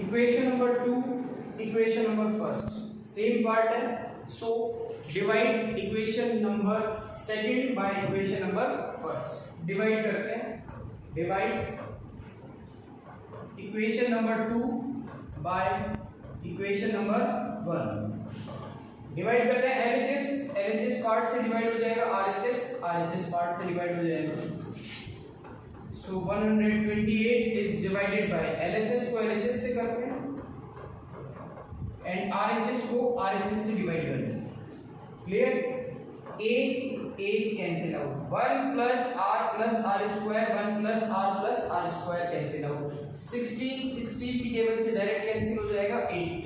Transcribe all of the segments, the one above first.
Equation number 2, equation number first same part है, so divide equation number second by equation number first. Divide करते हैं, divide equation number 2 by equation number 1। Divide करते हैं, LHS part से divide हो जाएगा, RHS part से divide हो जाएगा। So 128 is divided by LHS को एलएचएस से करते हैं एंड आरएचएस को आरएचएस से डिवाइड करते हैं। Clear? A cancel out, 1 plus r square, 1 plus r square cancel out, 16 की टेबल से डायरेक्ट कैंसिल हो जाएगा 8।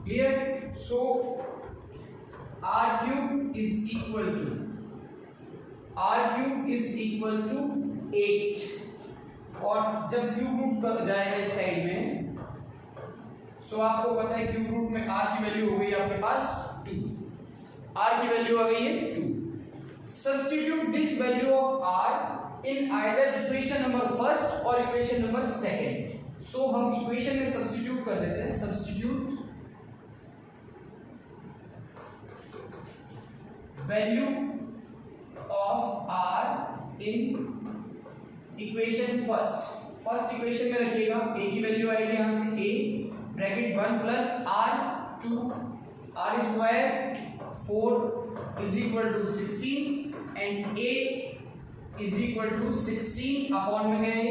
Clear? So r cube is equal to 8 और जब क्यूब रूट कर जाएगा इस साइड में, सो आपको पता है क्यूब रूट में आर की वैल्यू हो गई आपके पास 2, आर की वैल्यू आ गई है 2। Substitute this value of r in either equation number first और इक्वेशन नंबर सेकंड। सो हम इक्वेशन में सब्स्टिट्यूट कर देते हैं, substitute value of r in equation first equation में रखिएगा, ए की वैल्यू आएगी यहां से a bracket 1 plus r 2 r square 4 is equal to 16 and a is equal to 16 upon में गए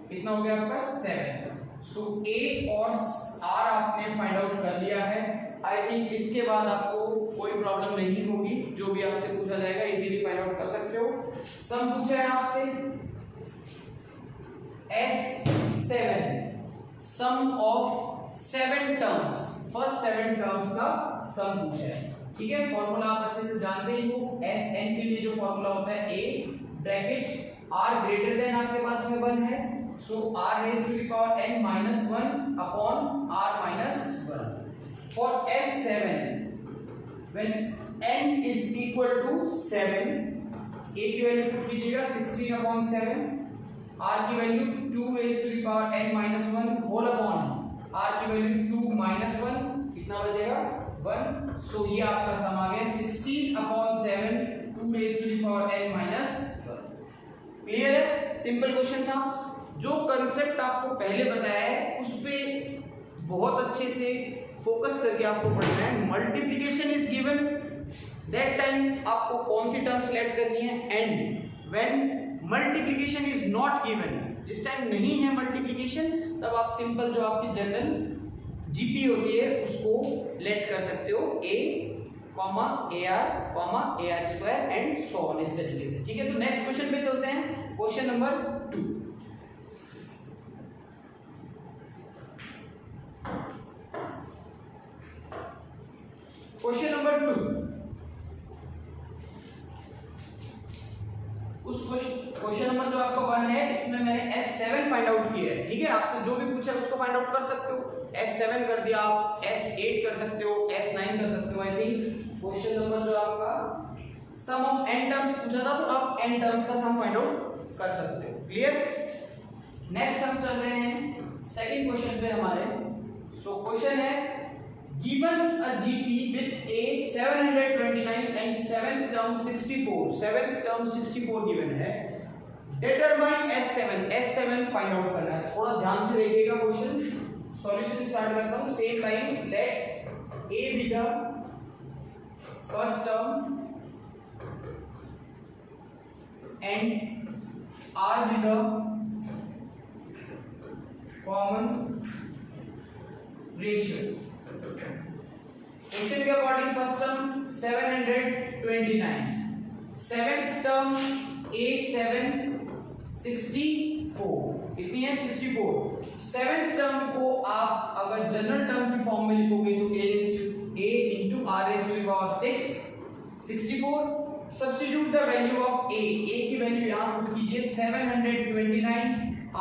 कितना हो गया आपका 7। सो ए और आर आपने फाइंड आउट कर लिया है। आई थिंक इसके बाद आपको कोई प्रॉब्लम नहीं होगी, जो भी आपसे पूछा जाएगा इजीली फाइंड आउट कर सकते हो। सम पूछा है आपसे S7 sum of 7 terms, first 7 terms का सम पूछा है। ठीक है, फॉर्मूला आप अच्छे से जानते ही हो, Sn के लिए जो फॉर्मूला होता है a bracket r greater than आपके पास में 1 है, so r raise to the power n minus 1 upon r minus 1। For S7 when n is equal to 7, a की वैल्यू पुट कीजिएगा 16 अपॉन 7, r की value 2 raise to the power n minus 1 whole upon r की value 2 minus 1, कितना बचेगा 1। सो ये आपका सम आ गया 16 upon 7 2 raise to the power n minus 1। Clear है? सिंपल क्वेश्चन था। जो कंसेप्ट आपको पहले बताया है उस पे बहुत अच्छे से फोकस करके आपको पढ़ना है। Multiplication is given, that time आपको कौन सी टर्म सिलेक्ट करनी है, and when multiplication is not given, जिस टाइम नहीं है मल्टीप्लिकेशन तब आप सिंपल जो आपकी जनरल जीपी होती है उसको लेट कर सकते हो, a comma ar square and so on, इस तरीके से। ठीक है, तो नेक्स्ट क्वेश्चन पे चलते हैं, क्वेश्चन नंबर 2। क्वेश्चन नंबर 2, उस क्वेश्चन नंबर जो आपका 1 है इसमें मैंने S7 फाइंड आउट किया है। ठीक है, आपसे जो भी पूछा है उसको फाइंड आउट कर सकते हो, S7 कर दिया आप, S8 कर सकते हो, S9 कर सकते हो। आई थिंक क्वेश्चन नंबर जो आपका सम ऑफ n टर्म्स पूछा था, तो आप n टर्म्स का सम फाइंड आउट कर सकते हो। क्लियर? नेक्स्ट हम चल रहे हैं सेकंड क्वेश्चन पे हमारे। सो क्वेश्चन है given a GP with a 729 and seventh term 64 given है, determine S7 फाइंड आउट करना है। थोड़ा ध्यान से देखिएगा क्वेश्चन, सॉल्यूशन स्टार्ट करता हूं। Same lines, let a be the first term and r be the common ratio। Question के according first term 729, seventh term a7 64, कितनी है 64। सेवेंथ टर्म को आप अगर जनरल टर्म की फॉर्म में लिखोगे तो a into r raised to the power 6 64। Substitute the value of a की वैल्यू यहां पुट कीजिए 729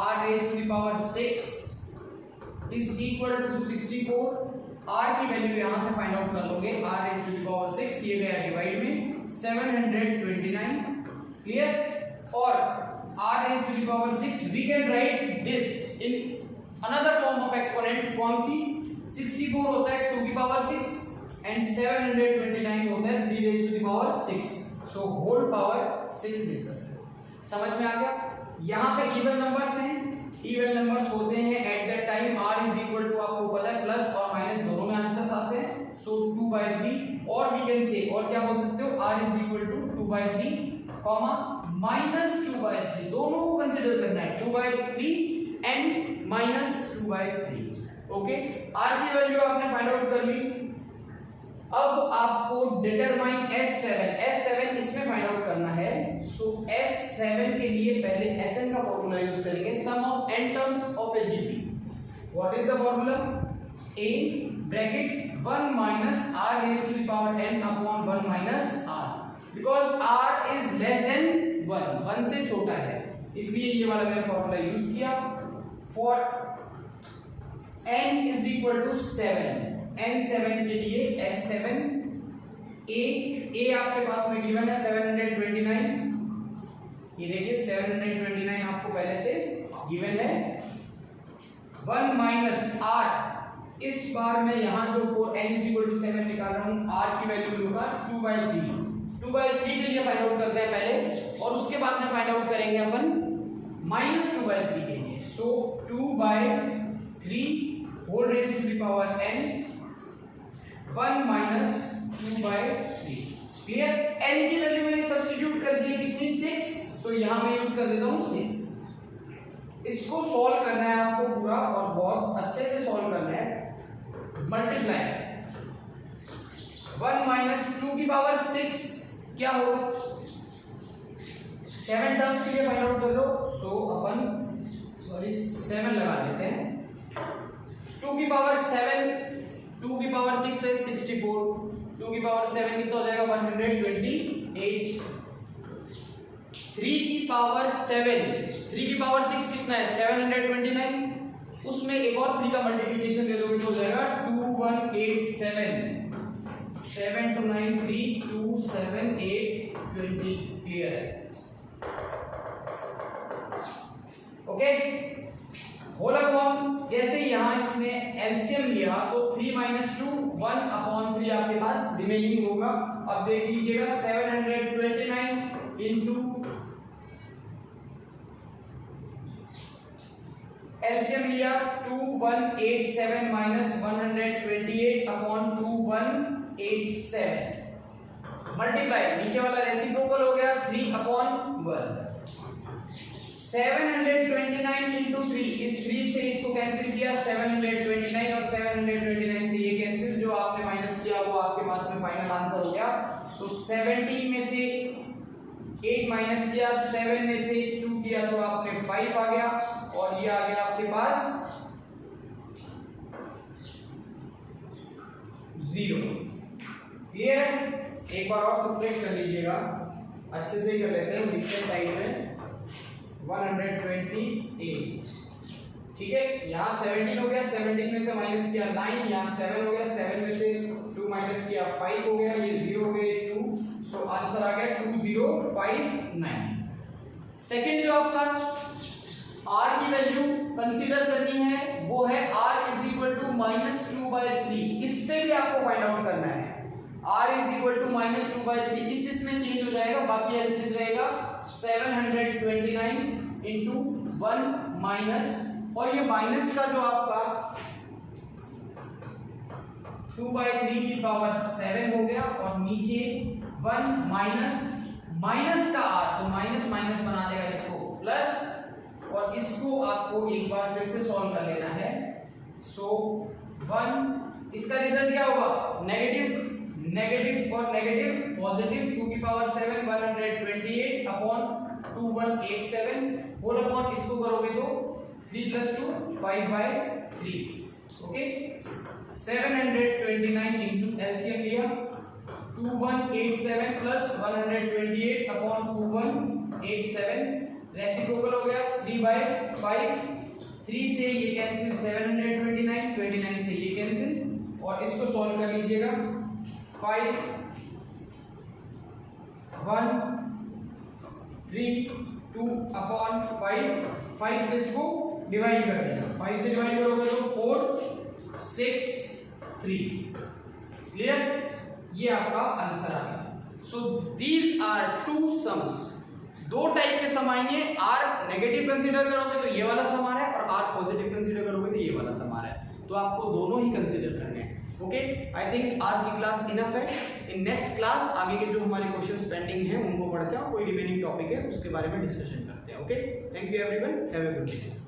r raised to the power 6 is equal to 64। r की वैल्यू यहां से फाइंड आउट कर लोगे, r raised to the power 6 ये गया डिवाइड में 729। क्लियर? और r raised to the power 6 we can write this in another form of exponent कौन सी, 64 होता है 2 की पावर 6 एंड 729 होता है 3 raise to the power 6, so whole power 6 दे सकते हो। समझ में आ गया। यहाँ पे इवन नंबर्स हैं, इवन नंबर्स होते हैं at that time r is equal to, आपको पता है प्लस और माइनस दोनों में आंसर्स आते हैं, सो 2/3 और वी कैन से, और क्या बोल सकते हो, r is equal to 2/3 comma minus 2/3, दोनों को कंसीडर करना है, 2/3 एंड माइनस 2/3। ओके, r की वैल्यू आपने फाइंड आउट कर ली। अब आपको डिटरमाइन S7 इसमें फाइंड आउट करना है। सो S7 के लिए पहले Sn का फॉर्मूला यूज करेंगे, sum of n terms of a GP। What is the formula, a bracket 1 minus r raise to the power n upon 1 minus r, because r is less than 1 से छोटा है, इसलिए ये वाला मैंने formula use किया। For n is equal to 7, n7 के लिए S7 a आपके पास में गिवन है 729, ये देखिए 729 आपको पहले से गिवन है। 1 माइनस r, इस बार मैं यहाँ जो for n is equal to 7 निकाल रहा हूँ, r की वैल्यू लूंगा 2/3 के लिए फाइंड आउट करते हैं पहले, और उसके बाद में फाइंड आउट करेंगे अपन माइनस 2/3 के लिए। So 2/3 whole raise to the power n 1 minus 2/3। Clear, n की वैल्यू मैंने सब्स्टिट्यूट कर दी कितनी, 6, तो यहां मैं यूज कर देता हूं 6। इसको सॉल्व करना है आपको पूरा, और बहुत अच्छे से सॉल्व करना है। मल्टीप्लाई 1 माइनस 2 की पावर 6 क्या होगा, 7 टर्म्स के लिए फाइंड आउट कर लो, सो अपन 7 लगा देते हैं। 2 की पावर 7, 2 की पावर 6 है 64, 2 की पावर 7 कितना हो जाएगा 128। 3 की पावर 7, 3 की पावर 6 कितना है 729, उसमें एक और 3 का मल्टीप्लिकेशन दे दोगे तो हो जाएगा 2187, 7 to 9 3 2 7 8 20। क्लियर है, ओके। होल अपॉन, जैसे यहां इसने एलसीएम लिया तो 3 माइनस 2 1/3 आपके पास रिमेनिंग होगा। अब देख लीजिएगा 729 इंटू एलसीएम लिया 2187 माइनस 128 अपॉन 2187 मल्टीप्लाई, नीचे वाला रेसिप्रोकल हो गया 3/1। 729 इंटू 3, इस 3 से इसको कैंसिल किया 729, और 729 से ये कैंसिल, जो आपने माइनस किया वो आपके पास में फाइनल आंसर हो गया। तो 17 में से 8 माइनस किया, 7 में से 2 किया तो आपने 5 आ गया, और ये आ गया आपके पास 0। क्लियर है, एक बार और सब्ट्रैक्ट कर लीजिएगा, अच्छे से ही कर लेते हैं, लिखते साइड में 128। ठीक है, यहाँ 17 हो गया, 17 में से माइनस किया 9, यहाँ 7 हो गया, 7 में से 2 माइनस किया 5 हो गया, ये 0 हो गया 2, सो आंसर आ गया 2059। सेकंड जो आपका r की वैल्यू कंसीडर करनी है वो है r is equal to minus 2/3, इस पे भी आपको फाइंड आउट करना है। r is equal to minus 2/3, इसमें चेंज हो जाएगा, बाकी एज इट इज रहेगा 729 इंटू 1 माइनस, और ये माइनस का जो आपका 2/3 की पावर 7 हो गया, और नीचे 1 माइनस का r, तो माइनस माइनस बना देगा इसको प्लस, और इसको आपको एक बार फिर से सॉल्व कर लेना है। सो 1, इसका रिजल्ट क्या होगा, नेगेटिव और नेगेटिव पॉजिटिव, 2 की पावर 7 128 अपॉन 2187 होल अपॉन, इसको करोगे तो 3 + 2 5/3। ओके, 729 इंटू एलसीएम लिया 2187 प्लस 128 अपॉन 2187, रेसिप्रोकल हो गया 3/5, 3 से ये कैंसिल 729, 29 से ये कैंसिल, और इसको सॉल्व कर लीजिएगा 5 1 3 2 अपॉन 5 से इसको डिवाइड कर देना, 5 से डिवाइड करोगे तो 4 6 3। क्लियर, ये आपका आंसर आ गया। So these are two sums, दो टाइप के सम आएंगे, आर नेगेटिव कंसीडर करोगे तो ये वाला सम आ रहा है और आर पॉजिटिव कंसीडर करोगे तो ये वाला सम आ रहा है, तो आपको दोनों ही कंसीडर करने हैं। ओके, आई थिंक आज की क्लास इनफ है। इन नेक्स्ट क्लास आगे के जो हमारे क्वेश्चंस पेंडिंग हैं उनको पढ़ते हैं और कोई रिमेनिंग टॉपिक है उसके बारे में डिस्कशन करते हैं। Okay, thank you everyone, have a good day.